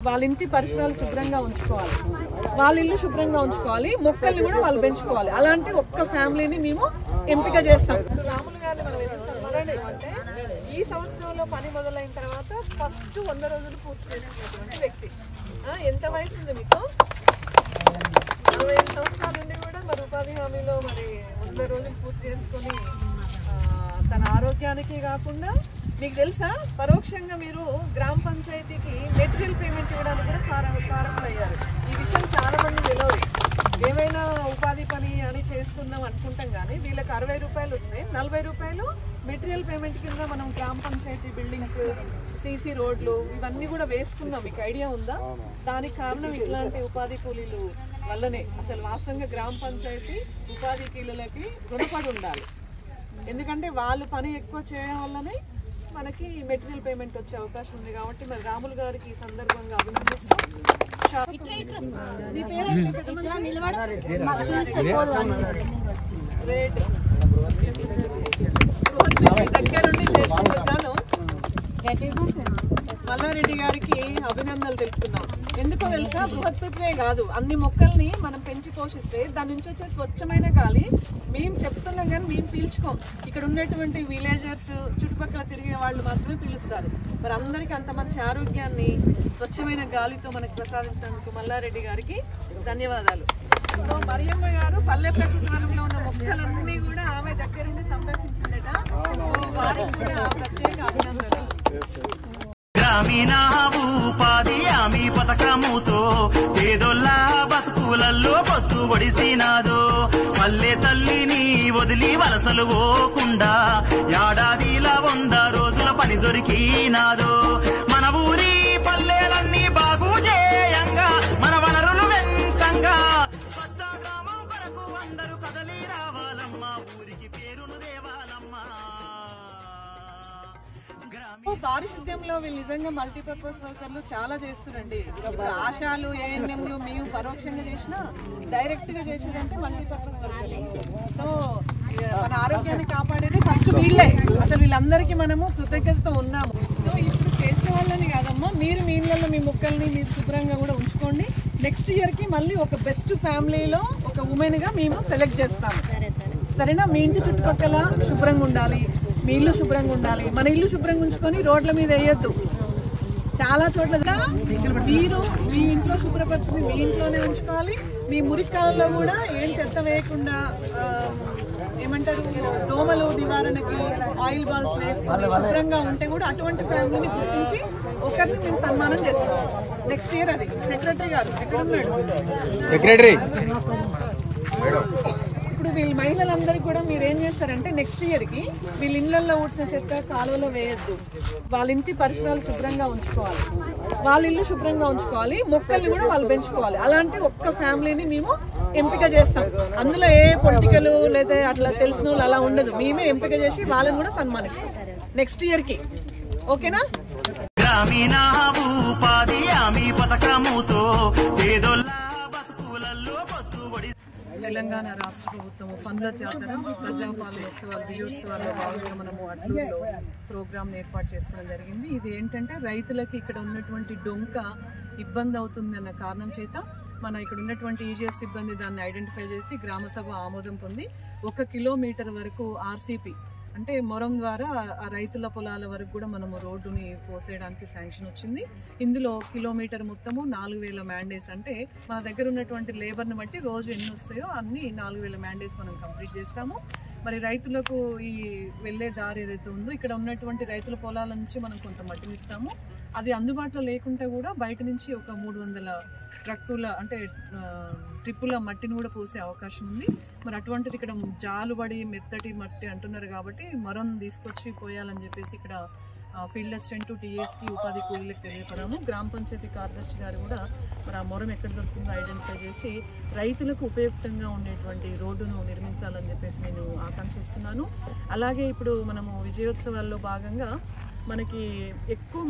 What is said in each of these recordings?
వాళ్ళ ఇంటి పరిసరాలు శుభ్రంగా ఉంచుకోవాలి, వాళ్ళ ఇల్లు శుభ్రంగా ఉంచుకోవాలి, మొక్కల్ని కూడా వాళ్ళు పెంచుకోవాలి. అలాంటి ఒక్క ఫ్యామిలీని మేము ఎంపిక చేస్తాం. రాములు గారిని మనం అంటే ఈ సంవత్సరంలో పని మొదలైన తర్వాత ఫస్ట్ 100 రోజులు పూర్తి చేసినటువంటి వ్యక్తి. ఎంత వయసు ఉంది మీకు? 45 సంవత్సరాల నుండి కూడా మరి ఉపాధి హామీలో మరి 100 రోజులు పూర్తి చేసుకొని తన ఆరోగ్యానికి కాకుండా మీకు తెలుసా పరోక్షంగా మీరు గ్రామ పంచాయతీకి మెటీరియల్ పేమెంట్ ఇవ్వడానికి కూడా కారకులయ్యారు. ఈ విషయం చాలా మంది తెలియదు. ఏమైనా ఉపాధి పని అని చేసుకుందాం అనుకుంటాం కానీ వీళ్ళకి 60 రూపాయలు వస్తాయి, 40 రూపాయలు మెటీరియల్ పేమెంట్ కింద మనం గ్రామ పంచాయతీ బిల్డింగ్స్, సీసీ రోడ్లు ఇవన్నీ కూడా వేసుకున్నాం. మీకు ఐడియా ఉందా? దానికి కారణం ఇట్లాంటి ఉపాధి కూలీలు వల్లనే. అసలు వాస్తవంగా గ్రామ పంచాయతీ ఉపాధి కూలీలకి రుణపడి ఉండాలి. ఎందుకంటే వాళ్ళు పని ఎక్కువ చేయడం వల్లనే మనకి మెటీరియల్ పేమెంట్ వచ్చే అవకాశం ఉంది. కాబట్టి మరి రాములు గారికి ఈ సందర్భంగా అభినందిస్తాం. దగ్గరుండి చేసుకుంటున్నాను. మల్లారెడ్డి గారికి అభినందనలు తెలుపుతున్నాం. ఎందుకో తెలుసా, బృహత్ పిప్పే కాదు, అన్ని మొక్కల్ని మనం పెంచి పోషిస్తే దాని నుంచి వచ్చే స్వచ్ఛమైన గాలి మేము చెప్తున్నాం కానీ మేము పీల్చుకోం. ఇక్కడ ఉన్నటువంటి విలేజర్స్, చుట్టుపక్కల తిరిగే వాళ్ళు మాత్రమే పీలుస్తారు. మరి అందరికీ అంత మంచి ఆరోగ్యాన్ని స్వచ్ఛమైన గాలితో మనకు ప్రసాదించినందుకు మల్లారెడ్డి గారికి ధన్యవాదాలు. సో మరియమ్మ గారు పల్లె ప్రకృతి వనంలో ఉన్న మొక్కలన్నీ కూడా ఆమె దగ్గరుండి సంరక్షించిందట. సో వారికి కూడా ప్రత్యేక అభినందనలు. గ్రామీణ ఉపాధి హామీ పథకముతో పేదోళ్ళ బతుకులలో పొత్తు ఒడిసినాదో, పల్లె తల్లిని వదిలి వలసలు పోకుండా ఏడాదిలా 100 రోజుల పని దొరికినాదో. మన ఊరి పల్లెలన్నీ బాగు చేయంగా, మన వనరులు పెంచంగా, స్వచ్ఛ గ్రామం కొరకు అందరూ కదలి రావాలమ్మా, ఊరికి పేరును దేవాలమ్మా. పారిశుద్ధ్యంలో వీళ్ళు నిజంగా మల్టీపర్పస్ వర్కర్లు చాలా చేస్తున్నారండి. ఇప్పుడు ఆశాలు, ఏఎన్ఎంలు మేము పరోక్షంగా చేసినా డైరెక్ట్ గా చేసేదంటే మల్టీపర్పస్ వర్కర్లు. సో మన ఆరోగ్యాన్ని కాపాడేది ఫస్ట్ వీళ్ళే. అసలు వీళ్ళందరికీ మనము కృతజ్ఞతతో ఉన్నాము. సో ఇప్పుడు చేసే వాళ్ళని కాదమ్మా, మీరు మీ ఇళ్ళల్లో మీ మొక్కల్ని మీరు శుభ్రంగా కూడా ఉంచుకోండి. నెక్స్ట్ ఇయర్ కి మళ్ళీ ఒక బెస్ట్ ఫ్యామిలీలో ఒక ఉమెన్ గా మేము సెలెక్ట్ చేస్తాము. సరేనా? మీ ఇంటి చుట్టుపక్కల శుభ్రంగా ఉండాలి, మీ ఇల్లు శుభ్రంగా ఉండాలి. మన ఇల్లు శుభ్రంగా ఉంచుకొని రోడ్ల మీద వేయొద్దు. చాలా చోట్ల మీరు మీ ఇంట్లో శుభ్రపరిచింది మీ ఇంట్లోనే ఉంచుకోవాలి. మీ మురికాలలో కూడా ఏం చెత్త వేయకుండా, ఏమంటారు, దోమలు నివారణకి ఆయిల్ బాల్స్ వేసుకొని శుభ్రంగా ఉంటే కూడా అటువంటి ఫ్యామిలీని గుర్తించి ఒకరిని మేము సన్మానం చేస్తాం. నెక్స్ట్ ఇయర్ అది. సెక్రటరీ గారు ఎక్కడ ఉన్నాడు? సెక్రటరీ ఇప్పుడు వీళ్ళ మహిళలందరికీ కూడా మీరు ఏం చేస్తారంటే నెక్స్ట్ ఇయర్కి వీళ్ళ ఇళ్ళల్లో ఊడ్చిన చెత్త కాలువలో వేయద్దు, వాళ్ళ ఇంటి పరిసరాలు శుభ్రంగా ఉంచుకోవాలి, వాళ్ళ ఇల్లు శుభ్రంగా ఉంచుకోవాలి, మొక్కల్ని కూడా వాళ్ళు పెంచుకోవాలి. అలాంటి ఒక్క ఫ్యామిలీని మేము ఎంపిక చేస్తాం. అందులో ఏ పొలిటికల్ లేదా అట్లా తెలిసిన వాళ్ళు అలా ఉండదు. మేమే ఎంపిక చేసి వాళ్ళని కూడా సన్మానిస్తాం నెక్స్ట్ ఇయర్కి. ఓకేనా? గ్రామీణ ఉపాధి హామీ పథకముతో పేదోళ్ళ బతుకులలో పొత్తు ఒడి. తెలంగాణ రాష్ట్ర ప్రభుత్వం పండ్ల జాతర ప్రజాపాలనోత్సవాలు, విజయోత్సవాల్లో భాగంగా మనము అడ్లూరులో ప్రోగ్రామ్ ఏర్పాటు చేసుకోవడం జరిగింది. ఇది ఏంటంటే రైతులకి ఇక్కడ ఉన్నటువంటి డొంక ఇబ్బంది అవుతుందన్న కారణం చేత మన ఇక్కడ ఉన్నటువంటి ఈజీఎస్ సిబ్బంది దాన్ని ఐడెంటిఫై చేసి గ్రామసభ ఆమోదం పొంది 1 కిలోమీటర్ వరకు ఆర్సీపీ అంటే మొరం ద్వారా ఆ రైతుల పొలాల వరకు కూడా మనము రోడ్డుని పోసేయడానికి శాంక్షన్ వచ్చింది. ఇందులో కిలోమీటర్ మొత్తము 4000 మ్యాండేస్. అంటే మన దగ్గర ఉన్నటువంటి లేబర్ని బట్టి రోజు ఎన్ని వస్తాయో అన్ని 4000 మ్యాండేస్ మనం కంప్లీట్ చేస్తాము. మరి రైతులకు ఈ వెళ్ళే దారి ఏదైతే ఉందో ఇక్కడ ఉన్నటువంటి రైతుల పొలాల నుంచి మనం కొంత మట్టిని ఇస్తాము. అది అందుబాటులో లేకుంటే కూడా బయట నుంచి ఒక 300 ట్రక్కుల అంటే ట్రిప్పుల మట్టిని కూడా పోసే అవకాశం ఉంది. మరి అటువంటిది ఇక్కడ జాలుబడి మెత్తటి మట్టి అంటున్నారు కాబట్టి మరం తీసుకొచ్చి పోయాలని చెప్పేసి ఇక్కడ ఫీల్డ్ అసిస్టెంట్ టీఎస్కి ఉపాధి కూలీలకు తెలియపడాము. గ్రామ పంచాయతీ కార్యదర్శి గారు కూడా మరి ఆ మొరం ఎక్కడ దొరుకుతుందో ఐడెంటిఫై చేసి రైతులకు ఉపయుక్తంగా ఉండేటువంటి రోడ్డును నిర్మించాలని చెప్పేసి నేను ఆకాంక్షిస్తున్నాను. అలాగే ఇప్పుడు మనము విజయోత్సవాల్లో భాగంగా మనకి ఎక్కువ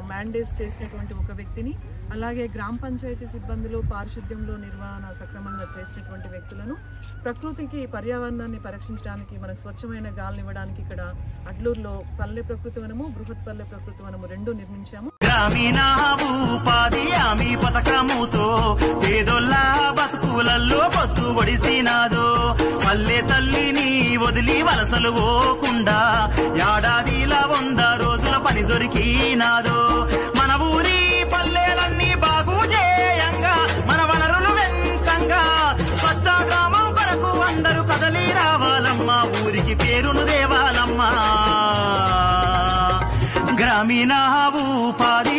మ్యాండేస్ చేసినటువంటి ఒక వ్యక్తిని, అలాగే గ్రామ పంచాయతీ సిబ్బందులు పారిశుద్ధ్యంలో నిర్వహణ సక్రమంగా చేసినటువంటి వ్యక్తులను, ప్రకృతికి పర్యావరణాన్ని పరిరక్షించడానికి మనకు స్వచ్ఛమైన గాలిని ఇవ్వడానికి ఇక్కడ అడ్లూరులో పల్లె ప్రకృతి వనము, బృహత్ పల్లె ప్రకృతి వనము 2 నిర్మించాము. గ్రామీణ ఉపాధి హామీ పథకముతో పేదోళ్ళ బతుకులల్లో పొత్తు ఒడిసినాదో పల్లె తల్లిని వదిలి వలసలు పోకుండా ఏడాదిలా 100 రోజుల పని దొరికినాదో మన ఊరి పల్లెలన్నీ బాగు చేయంగా మన వనరులు వెంచంగా స్వచ్ఛ గ్రామం కొరకు అందరూ కదలి రావాలమ్మా ఊరికి పేరును దేవాలమ్మా గ్రామీణ ఉపాధి